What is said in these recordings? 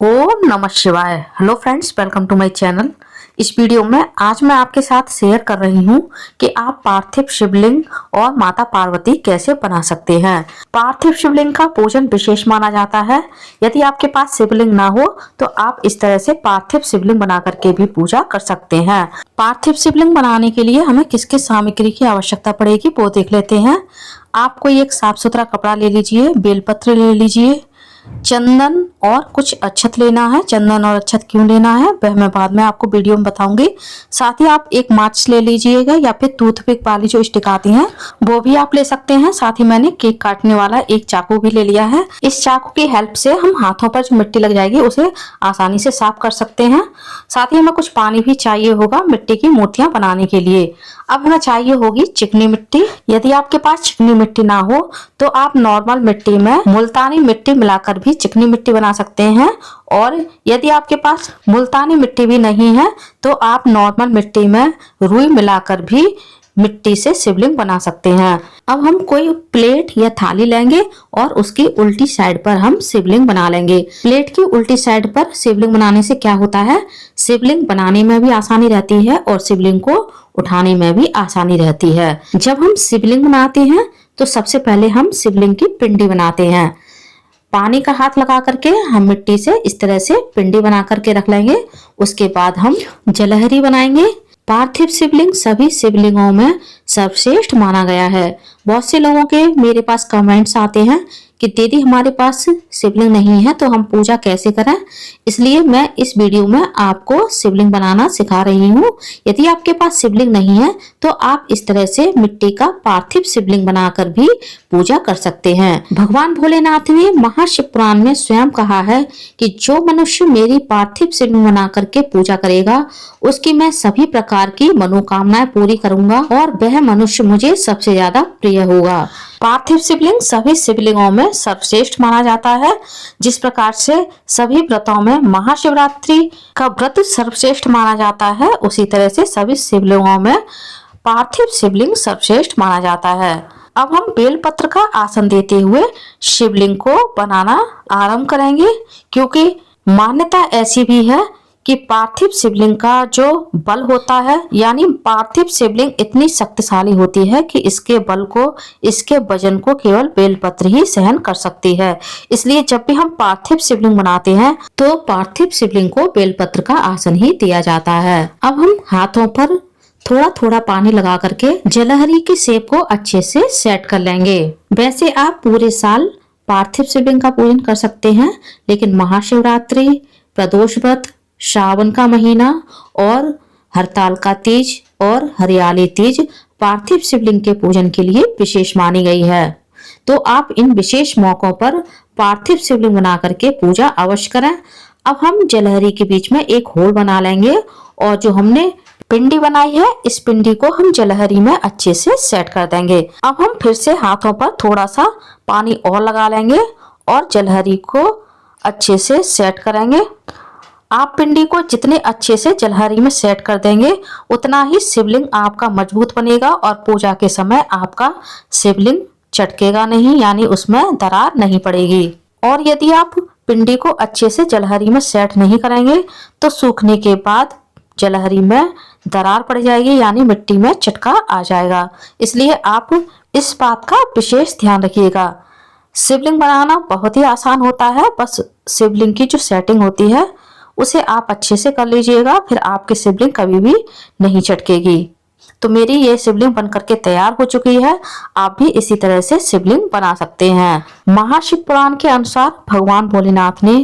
ओम नमः शिवाय। Hello friends, welcome to my channel. इस वीडियो में आज मैं आपके साथ शेयर कर रही हूँ कि आप पार्थिव शिवलिंग और माता पार्वती कैसे बना सकते हैं। पार्थिव शिवलिंग का पूजन विशेष माना जाता है। यदि आपके पास शिवलिंग ना हो तो आप इस तरह से पार्थिव शिवलिंग बना करके भी पूजा कर सकते हैं। पार्थिव शिवलिंग बनाने के लिए हमें किस किस सामग्री की आवश्यकता पड़ेगी वो देख लेते हैं। आप कोई एक साफ सुथरा कपड़ा ले लीजिए, बेलपत्र ले लीजिए, चंदन और कुछ अक्षत लेना है। चंदन और अक्षत क्यों लेना है वह मैं बाद में आपको वीडियो में बताऊंगी। साथ ही आप एक माचिस ले लीजिएगा या फिर टूथपिक वाली जो स्टिक आती हैं वो भी आप ले सकते हैं। साथ ही मैंने केक काटने वाला एक चाकू भी ले लिया है। इस चाकू की हेल्प से हम हाथों पर जो मिट्टी लग जाएगी उसे आसानी से साफ कर सकते हैं। साथ ही हमें कुछ पानी भी चाहिए होगा मिट्टी की मूर्तियां बनाने के लिए। अब हमें चाहिए होगी चिकनी मिट्टी। यदि आपके पास चिकनी मिट्टी ना हो तो आप नॉर्मल मिट्टी में मुल्तानी मिट्टी मिलाकर भी चिकनी मिट्टी बना सकते हैं। और यदि आपके पास मुल्तानी मिट्टी भी नहीं है तो आप नॉर्मल मिट्टी में रुई मिलाकर भी मिट्टी से शिवलिंग बना सकते हैं। अब हम कोई प्लेट या थाली लेंगे और उसकी उल्टी साइड पर हम शिवलिंग बना लेंगे। प्लेट की उल्टी साइड पर शिवलिंग बनाने से क्या होता है, शिवलिंग बनाने में भी आसानी रहती है और शिवलिंग को उठाने में भी आसानी रहती है। जब हम शिवलिंग बनाते हैं तो सबसे पहले हम शिवलिंग की पिंडी बनाते हैं। पानी का हाथ लगा करके हम मिट्टी से इस तरह से पिंडी बना करके रख लेंगे। उसके बाद हम जलहरी बनाएंगे। पार्थिव शिवलिंग सभी शिवलिंगों में सर्वश्रेष्ठ माना गया है। बहुत से लोगों के मेरे पास कमेंट्स आते हैं कि दीदी हमारे पास शिवलिंग नहीं है तो हम पूजा कैसे करें। इसलिए मैं इस वीडियो में आपको शिवलिंग बनाना सिखा रही हूँ। यदि आपके पास शिवलिंग नहीं है तो आप इस तरह से मिट्टी का पार्थिव शिवलिंग बनाकर भी पूजा कर सकते हैं। भगवान भोलेनाथ ने महाशिव पुराण में स्वयं कहा है कि जो मनुष्य मेरी पार्थिव शिवलिंग बना करके पूजा करेगा उसकी मैं सभी प्रकार की मनोकामनाएं पूरी करूंगा और वह मनुष्य मुझे सबसे ज्यादा प्रिय होगा। पार्थिव शिवलिंग सभी शिवलिंगों में सर्वश्रेष्ठ माना जाता है। जिस प्रकार से सभी व्रतों में महाशिवरात्रि का व्रत सर्वश्रेष्ठ माना जाता है उसी तरह से सभी शिवलिंगों में पार्थिव शिवलिंग सर्वश्रेष्ठ माना जाता है। अब हम बेलपत्र का आसन देते हुए शिवलिंग को बनाना आरंभ करेंगे, क्योंकि मान्यता ऐसी भी है कि पार्थिव शिवलिंग का जो बल होता है यानी पार्थिव शिवलिंग इतनी शक्तिशाली होती है कि इसके बल को, इसके वजन को केवल बेलपत्र ही सहन कर सकती है। इसलिए जब भी हम पार्थिव शिवलिंग बनाते हैं तो पार्थिव शिवलिंग को बेलपत्र का आसन ही दिया जाता है। अब हम हाथों पर थोड़ा थोड़ा पानी लगा करके जलहरी के शेप को अच्छे से सेट कर लेंगे। वैसे आप पूरे साल पार्थिव शिवलिंग का पूजन कर सकते हैं, लेकिन महाशिवरात्रि, प्रदोष व्रत, श्रावण का महीना और हरताल का तीज और हरियाली तीज पार्थिव शिवलिंग के पूजन के लिए विशेष मानी गई है। तो आप इन विशेष मौकों पर पार्थिव शिवलिंग बना करके पूजा अवश्य करें। अब हम जलहरी के बीच में एक होल बना लेंगे और जो हमने पिंडी बनाई है इस पिंडी को हम जलहरी में अच्छे से सेट कर देंगे। अब हम फिर से हाथों पर थोड़ा सा पानी और लगा लेंगे और जलहरी को अच्छे से सेट करेंगे। आप पिंडी को जितने अच्छे से जलहरी में सेट कर देंगे उतना ही शिवलिंग आपका मजबूत बनेगा और पूजा के समय आपका शिवलिंग चटकेगा नहीं, यानी उसमें दरार नहीं पड़ेगी। और यदि आप पिंडी को अच्छे से जलहरी में सेट नहीं करेंगे तो सूखने के बाद जलहरी में दरार पड़ जाएगी, यानी मिट्टी में चटका आ जाएगा। इसलिए आप इस बात का विशेष ध्यान रखिएगा। शिवलिंग बनाना बहुत ही आसान होता है, बस शिवलिंग की जो सेटिंग होती है उसे आप अच्छे से कर लीजिएगा, फिर आपकी शिवलिंग कभी भी नहीं चटकेगी। तो मेरी ये शिवलिंग बन करके तैयार हो चुकी है। आप भी इसी तरह से शिवलिंग बना सकते हैं। महाशिव पुराण के अनुसार भगवान भोलेनाथ ने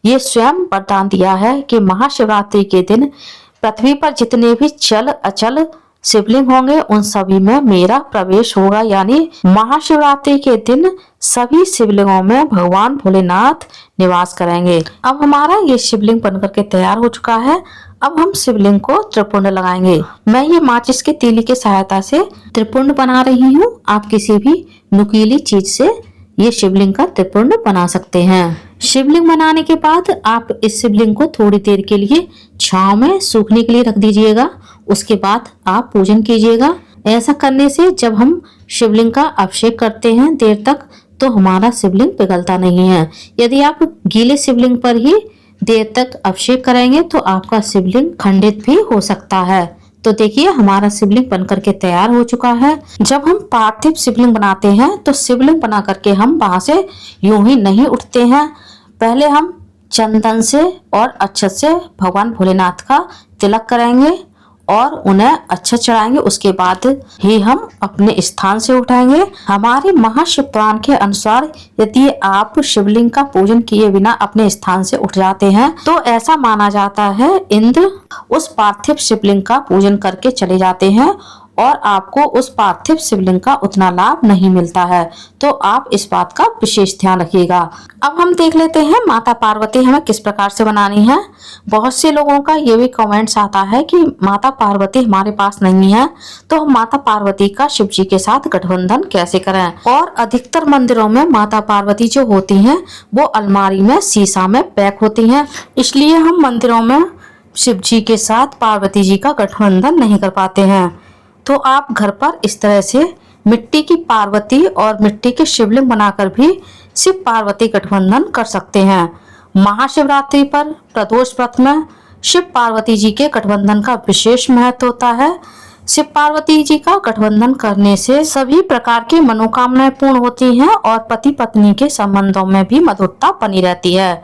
ये स्वयं वरदान दिया है कि महाशिवरात्रि के दिन पृथ्वी पर जितने भी चल अचल शिवलिंग होंगे उन सभी में मेरा प्रवेश होगा, यानी महाशिवरात्रि के दिन सभी शिवलिंगों में भगवान भोलेनाथ निवास करेंगे। अब हमारा ये शिवलिंग बनकर के तैयार हो चुका है। अब हम शिवलिंग को त्रिपुंड लगाएंगे। मैं ये माचिस की तीली की सहायता से त्रिपुंड बना रही हूँ। आप किसी भी नुकीली चीज से ये शिवलिंग का त्रिपुंड बना सकते हैं। शिवलिंग बनाने के बाद आप इस शिवलिंग को थोड़ी देर के लिए छांव में सूखने के लिए रख दीजिएगा। उसके बाद आप पूजन कीजिएगा। ऐसा करने से जब हम शिवलिंग का अभिषेक करते हैं देर तक तो हमारा शिवलिंग पिघलता नहीं है। यदि आप गीले शिवलिंग पर ही देर तक अभिषेक करेंगे तो आपका शिवलिंग खंडित भी हो सकता है। तो देखिए हमारा शिवलिंग बन करके तैयार हो चुका है। जब हम पार्थिव शिवलिंग बनाते हैं तो शिवलिंग बना करके हम वहां से यूं ही नहीं उठते हैं। पहले हम चंदन से और अक्षत से भगवान भोलेनाथ का तिलक करेंगे और उन्हें अक्षत चढ़ाएंगे। उसके बाद ही हम अपने स्थान से उठाएंगे। हमारे महाशिव पुराण के अनुसार यदि आप शिवलिंग का पूजन किए बिना अपने स्थान से उठ जाते हैं तो ऐसा माना जाता है इंद्र उस पार्थिव शिवलिंग का पूजन करके चले जाते हैं और आपको उस पार्थिव शिवलिंग का उतना लाभ नहीं मिलता है। तो आप इस बात का विशेष ध्यान रखिएगा। अब हम देख लेते हैं माता पार्वती हमें किस प्रकार से बनानी है। बहुत से लोगों का ये भी कमेंट्स आता है कि माता पार्वती हमारे पास नहीं है तो हम माता पार्वती का शिव जी के साथ गठबंधन कैसे करें। और अधिकतर मंदिरों में माता पार्वती जो होती हैं वो अलमारी में शीशा में पैक होती हैं, इसलिए हम मंदिरों में शिव जी के साथ पार्वती जी का गठबंधन नहीं कर पाते हैं। तो आप घर पर इस तरह से मिट्टी की पार्वती और मिट्टी के शिवलिंग बनाकर भी शिव पार्वती गठबंधन कर सकते हैं। महाशिवरात्रि पर प्रदोष व्रत में शिव पार्वती जी के गठबंधन का विशेष महत्व होता है। शिव पार्वती जी का गठबंधन करने से सभी प्रकार की मनोकामनाएं पूर्ण होती हैं और पति पत्नी के संबंधों में भी मधुरता बनी रहती है।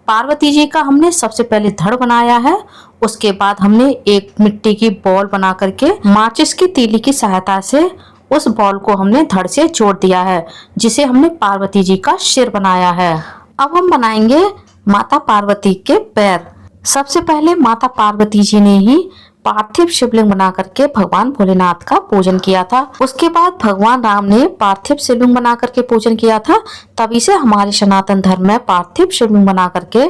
पार्वती जी का हमने सबसे पहले धड़ बनाया है, उसके बाद हमने एक मिट्टी की बॉल बना करके माचिस की तीली की सहायता से उस बॉल को हमने धड़ से जोड़ दिया है, जिसे हमने पार्वती जी का सिर बनाया है। अब हम बनाएंगे माता पार्वती के पैर। सबसे पहले माता पार्वती जी ने ही पार्थिव शिवलिंग बना करके भगवान भोलेनाथ का पूजन किया था। उसके बाद भगवान राम ने पार्थिव शिवलिंग बना करके पूजन किया था। तभी से हमारे सनातन धर्म में पार्थिव शिवलिंग बना करके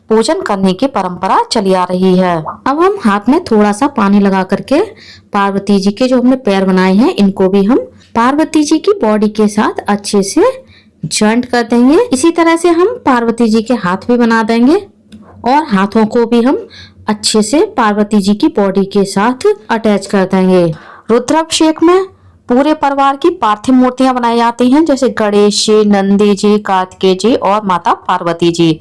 पूजन करने की परंपरा चली आ रही है। अब हम हाथ में थोड़ा सा पानी लगा करके पार्वती जी के जो हमने पैर बनाए हैं इनको भी हम पार्वती जी की बॉडी के साथ अच्छे से जॉइंट कर देंगे। इसी तरह से हम पार्वती जी के हाथ भी बना देंगे और हाथों को भी हम अच्छे से पार्वती जी की बॉडी के साथ अटैच कर देंगे। रुद्राभिषेक में पूरे परिवार की पार्थिव मूर्तियां बनाई जाती हैं, जैसे गणेश जी, नंदी जी, कार्तिकेय जी और माता पार्वती जी।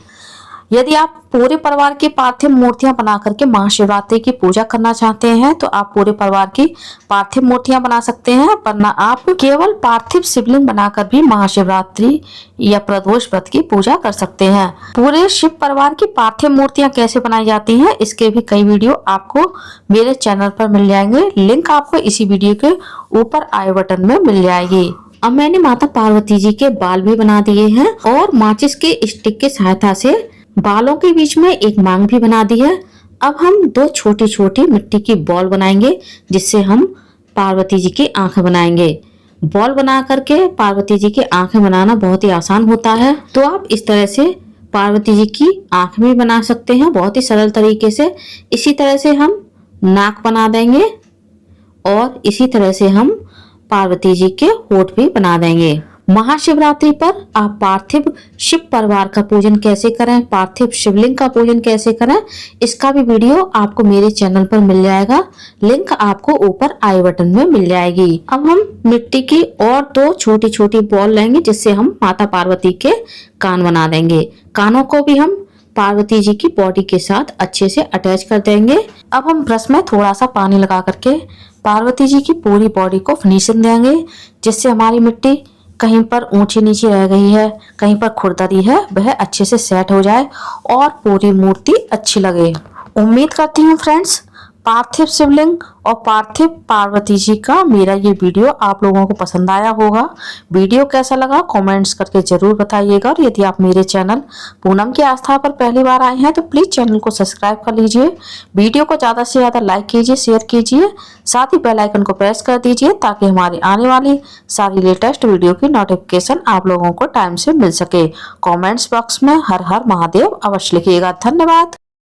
यदि आप पूरे परिवार की पार्थिव मूर्तियां बना करके महाशिवरात्रि की पूजा करना चाहते हैं तो आप पूरे परिवार की पार्थिव मूर्तियां बना सकते हैं, वरना आप केवल पार्थिव शिवलिंग बनाकर भी महाशिवरात्रि या प्रदोष व्रत की पूजा कर सकते हैं। पूरे शिव परिवार की पार्थिव मूर्तियां कैसे बनाई जाती हैं इसके भी कई वीडियो आपको मेरे चैनल पर मिल जाएंगे। लिंक आपको इसी वीडियो के ऊपर आई बटन में मिल जाएगी। अब मैंने माता पार्वती जी के बाल भी बना दिए हैं और माचिस के स्टिक की सहायता से बालों के बीच में एक मांग भी बना दी है। अब हम दो छोटी छोटी मिट्टी की बॉल बनाएंगे जिससे हम पार्वती जी की आंखें बनाएंगे। बॉल बना करके पार्वती जी की आंखें बनाना बहुत ही आसान होता है, तो आप इस तरह से पार्वती जी की आंखें भी बना सकते हैं बहुत ही सरल तरीके से। इसी तरह से हम नाक बना देंगे और इसी तरह से हम पार्वती जी के होठ भी बना देंगे। महाशिवरात्रि पर आप पार्थिव शिव परिवार का पूजन कैसे करें, पार्थिव शिवलिंग का पूजन कैसे करें, इसका भी वीडियो आपको मेरे चैनल पर मिल जाएगा। लिंक आपको ऊपर आई बटन में मिल जाएगी। अब हम मिट्टी की और दो छोटी छोटी बॉल लेंगे जिससे हम माता पार्वती के कान बना देंगे। कानों को भी हम पार्वती जी की बॉडी के साथ अच्छे से अटैच कर देंगे। अब हम ब्रश में थोड़ा सा पानी लगा करके पार्वती जी की पूरी बॉडी को फिनिशिंग देंगे, जिससे हमारी मिट्टी कहीं पर ऊंची नीची रह गई है, कहीं पर खुरदरी है, वह अच्छे से सेट हो जाए और पूरी मूर्ति अच्छी लगे। उम्मीद करती हूँ फ्रेंड्स पार्थिव शिवलिंग और पार्थिव पार्वती जी का मेरा ये वीडियो आप लोगों को पसंद आया होगा। वीडियो कैसा लगा कमेंट्स करके जरूर बताइएगा और यदि आप मेरे चैनल पूनम की आस्था पर पहली बार आए हैं तो प्लीज़ चैनल को सब्सक्राइब कर लीजिए। वीडियो को ज़्यादा से ज़्यादा लाइक कीजिए, शेयर कीजिए, साथ ही बेल आइकन को प्रेस कर दीजिए ताकि हमारी आने वाली सारी लेटेस्ट वीडियो की नोटिफिकेशन आप लोगों को टाइम से मिल सके। कॉमेंट्स बॉक्स में हर हर महादेव अवश्य लिखिएगा। धन्यवाद।